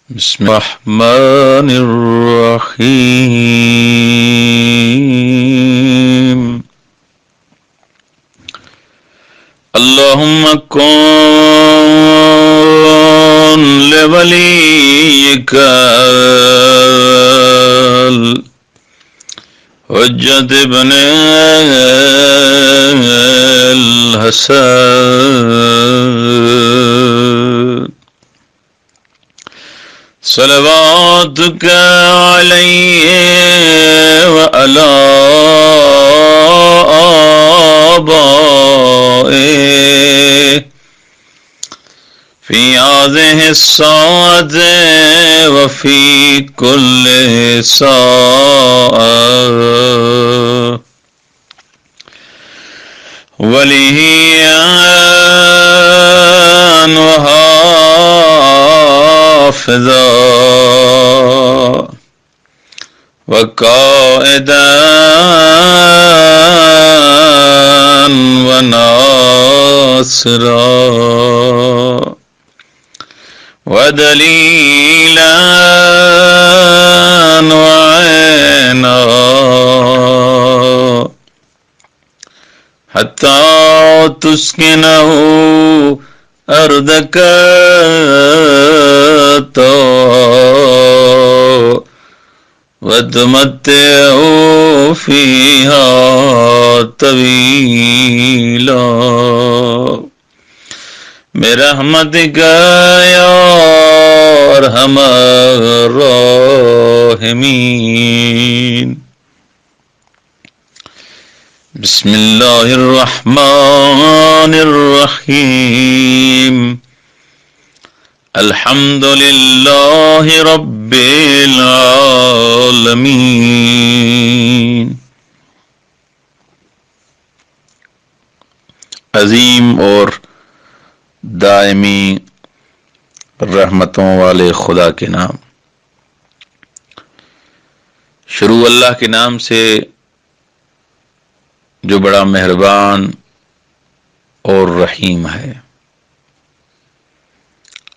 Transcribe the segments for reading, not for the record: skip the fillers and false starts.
بسم الرحمن الرحيم. اللهم كن لوليك الحجة ابن الحسن صلواتك عليه وعلى آبائه في هذه الساعة وفي كل ساعة وليا وحافظا وقائدا وناصرا ودليلا وعينا حتى تسكنه أرضك وتمتعه فيها طويلا برحمتك يا أرحم الراحمين. بسم الله الرحمن الرحيم. الحمد لله رب العالمين. عظیم اور دائمی رحمتوں والے خدا کے نام. شروع اللہ کے نام سے جو بڑا مہربان اور رحیم ہے.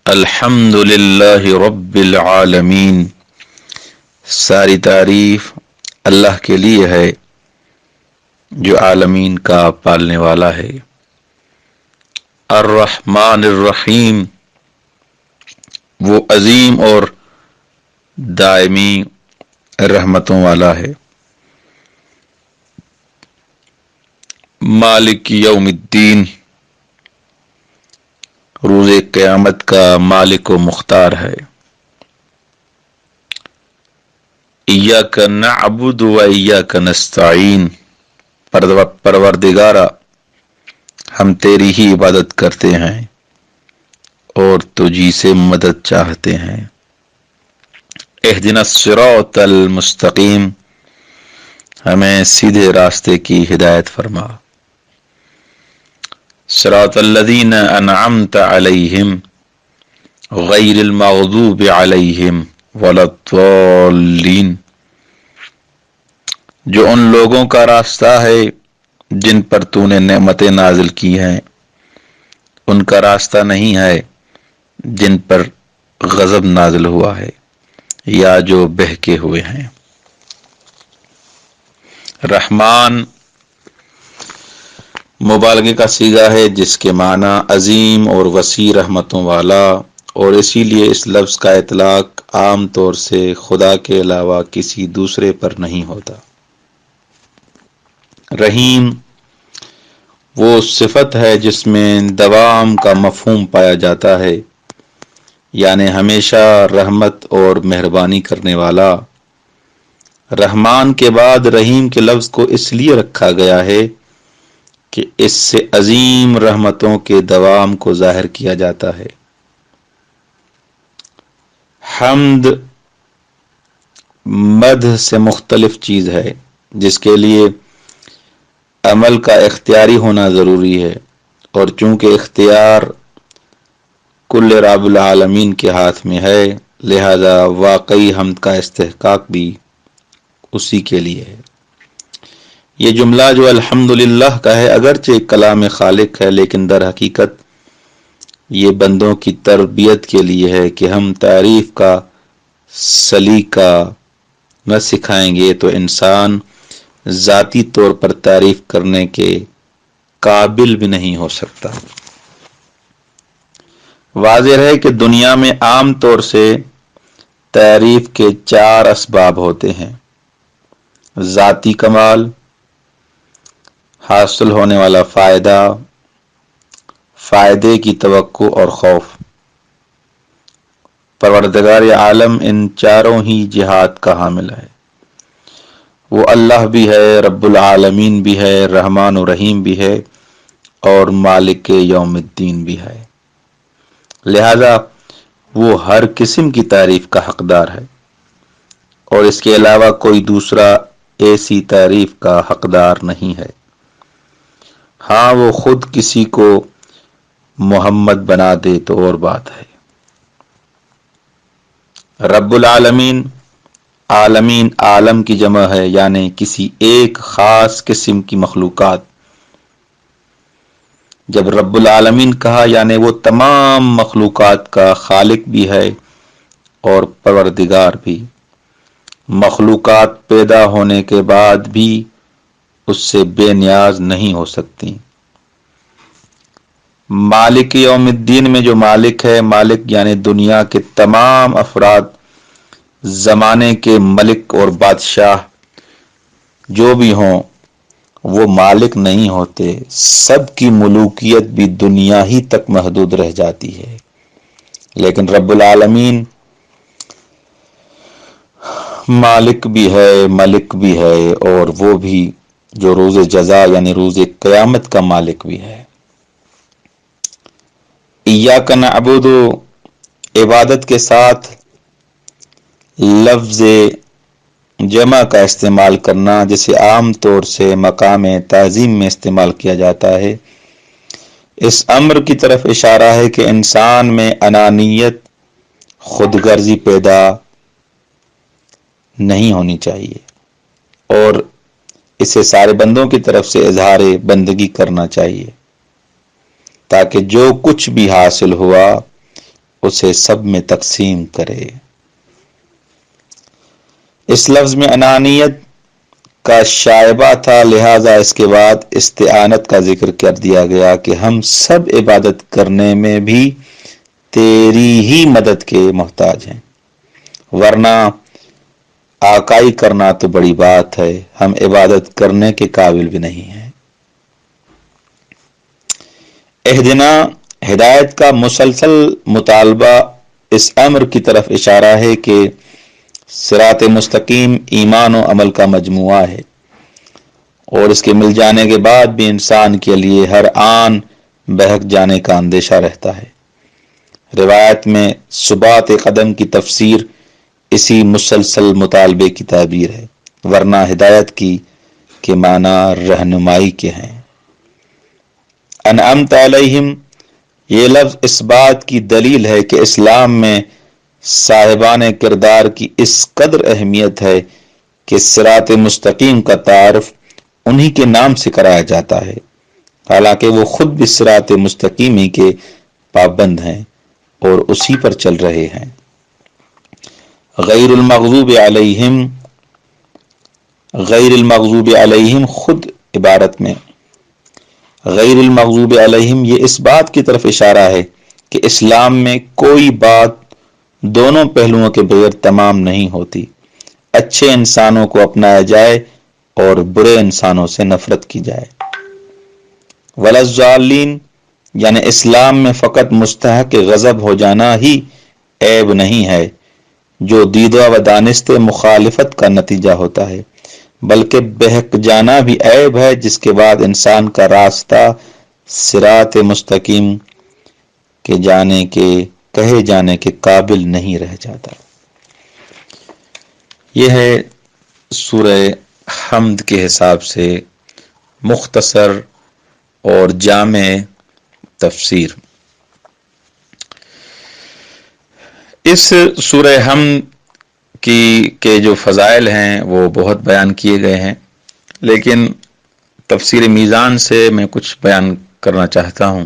الحمد للہ رب العالمین. ساری تعریف اللہ کے لیے ہے جو عالمین کا پالنے والا ہے. الرحمن الرحیم، وہ عظیم اور دائمی رحمتوں والا ہے. مالک یوم الدین، روز قیامت کا مالک و مختار ہے. ایاک نعبد و ایاک نستعین، پروردگارا ہم تیری ہی عبادت کرتے ہیں اور تجھی سے مدد چاہتے ہیں. اہدنا الصراط المستقیم، ہمیں سیدھے راستے کی ہدایت فرما. صراط الذین انعمت علیہم غیر المغضوب علیہم ولا الضالین، جو ان لوگوں کا راستہ ہے جن پر تو نے نعمتیں نازل کی ہیں، ان کا راستہ نہیں ہے جن پر غضب نازل ہوا ہے یا جو بہکے ہوئے ہیں. رحمان مبالغے کا صیغہ ہے جس کے معنی عظیم اور وسیع رحمتوں والا، اور اسی لیے اس لفظ کا اطلاق عام طور سے خدا کے علاوہ کسی دوسرے پر نہیں ہوتا. رحیم وہ صفت ہے جس میں دوام کا مفہوم پایا جاتا ہے، یعنی ہمیشہ رحمت اور مہربانی کرنے والا. رحمان کے بعد رحیم کے لفظ کو اس لیے رکھا گیا ہے کہ اس سے عظیم رحمتوں کے دوام کو ظاہر کیا جاتا ہے. حمد مدح سے مختلف چیز ہے جس کے لیے عمل کا اختیاری ہونا ضروری ہے، اور چونکہ اختیار کل رب العالمین کے ہاتھ میں ہے، لہذا واقعی حمد کا استحقاق بھی اسی کے لیے ہے. یہ جملہ جو الحمدللہ کا ہے اگرچہ کلام خالق ہے، لیکن در حقیقت یہ بندوں کی تربیت کے لیے ہے کہ ہم تعریف کا سلیقہ نہ سکھائیں گے تو انسان ذاتی طور پر تعریف کرنے کے قابل بھی نہیں ہو سکتا۔ واضح ہے کہ دنیا میں عام طور سے تعریف کے 4 اسباب ہوتے ہیں: ذاتی کمال، حاصل ہونے والا فائدہ، فائدے کی توقع اور خوف۔ پروردگار عالم ان چاروں ہی جہات کا حامل ہے۔ وہ اللہ بھی ہے، رب العالمین بھی ہے، رحمان و رحیم بھی ہے اور مالک یوم الدین بھی ہے، لہذا وہ ہر قسم کی تعریف کا حقدار ہے اور اس کے علاوہ کوئی دوسرا ایسی تعریف کا حقدار نہیں ہے۔ ہاں، وہ خود کسی کو محمد بنا دے تو اور بات ہے۔ رب العالمین، عالمین عالم کی جمع ہے، یعنی کسی ایک خاص قسم کی مخلوقات۔ جب رب العالمین کہا یعنی وہ تمام مخلوقات کا خالق بھی ہے اور پروردگار بھی۔ مخلوقات پیدا ہونے کے بعد بھی اس سے بے نیاز نہیں ہو سکتی۔ مالک یوم الدین میں جو مالک ہے، مالک یعنی دنیا کے تمام افراد، زمانے کے ملک اور بادشاہ جو بھی ہوں، وہ مالک نہیں ہوتے، سب کی ملوکیت بھی دنیا ہی تک محدود رہ جاتی ہے۔ لیکن رب العالمین مالک بھی ہے، ملک بھی ہے اور وہ بھی جو روز جزا یعنی روز قیامت کا مالک بھی ہے۔ ایاک نعبد، عبادت کے ساتھ لفظ جمع کا استعمال کرنا، جسے عام طور سے مقام تعظیم میں استعمال کیا جاتا ہے، اس امر کی طرف اشارہ ہے کہ انسان میں انانیت، خود غرضی پیدا نہیں ہونی چاہیے اور اسے سارے بندوں کی طرف سے اظہار بندگی کرنا چاہیے تاکہ جو کچھ بھی حاصل ہوا اسے سب میں تقسیم کرے۔ اس لفظ میں انانیت کا شائبہ تھا، لہذا اس کے بعد استعانت کا ذکر کر دیا گیا کہ ہم سب عبادت کرنے میں بھی تیری ہی مدد کے محتاج ہیں، ورنہ آقائی کرنا تو بڑی بات ہے، ہم عبادت کرنے کے قابل بھی نہیں ہیں۔ اہدنا، ہدایت کا مسلسل مطالبہ اس امر کی طرف اشارہ ہے کہ صراط مستقیم ایمان و عمل کا مجموعہ ہے اور اس کے مل جانے کے بعد بھی انسان کے لیے ہر آن بہک جانے کا اندیشہ رہتا ہے۔ روایت میں ثبات قدم کی تفسیر اسی مسلسل مطالبے کی تعبیر ہے، ورنہ ہدایت کی کے معنی رہنمائی کے ہیں۔ انعمت علیہم، یہ لفظ اس بات کی دلیل ہے کہ اسلام میں صاحبان کردار کی اس قدر اہمیت ہے کہ صراط مستقیم کا تعارف انہی کے نام سے کرایا جاتا ہے، حالانکہ وہ خود بھی صراط مستقیم ہی کے پابند ہیں اور اسی پر چل رہے ہیں۔ غیر المغضوب علیہم، غیر المغضوب علیہم خود عبارت میں غیر المغضوب علیہم یہ اس بات کی طرف اشارہ ہے کہ اسلام میں کوئی بات دونوں پہلوؤں کے بغیر تمام نہیں ہوتی، اچھے انسانوں کو اپنایا جائے اور برے انسانوں سے نفرت کی جائے۔ ولا الضالین، یعنی اسلام میں فقط مستحق غضب ہو جانا ہی عیب نہیں ہے جو دیدہ و دانست مخالفت کا نتیجہ ہوتا ہے، بلکہ بہک جانا بھی عیب ہے جس کے بعد انسان کا راستہ صراط مستقیم کے کہے جانے کے قابل نہیں رہ جاتا۔ یہ ہے سورہ حمد کے حساب سے مختصر اور جامع تفسیر۔ اس سورہ حمد کے جو فضائل ہیں وہ بہت بیان کیے گئے ہیں، لیکن تفسیر میزان سے میں کچھ بیان کرنا چاہتا ہوں۔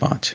5।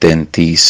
33।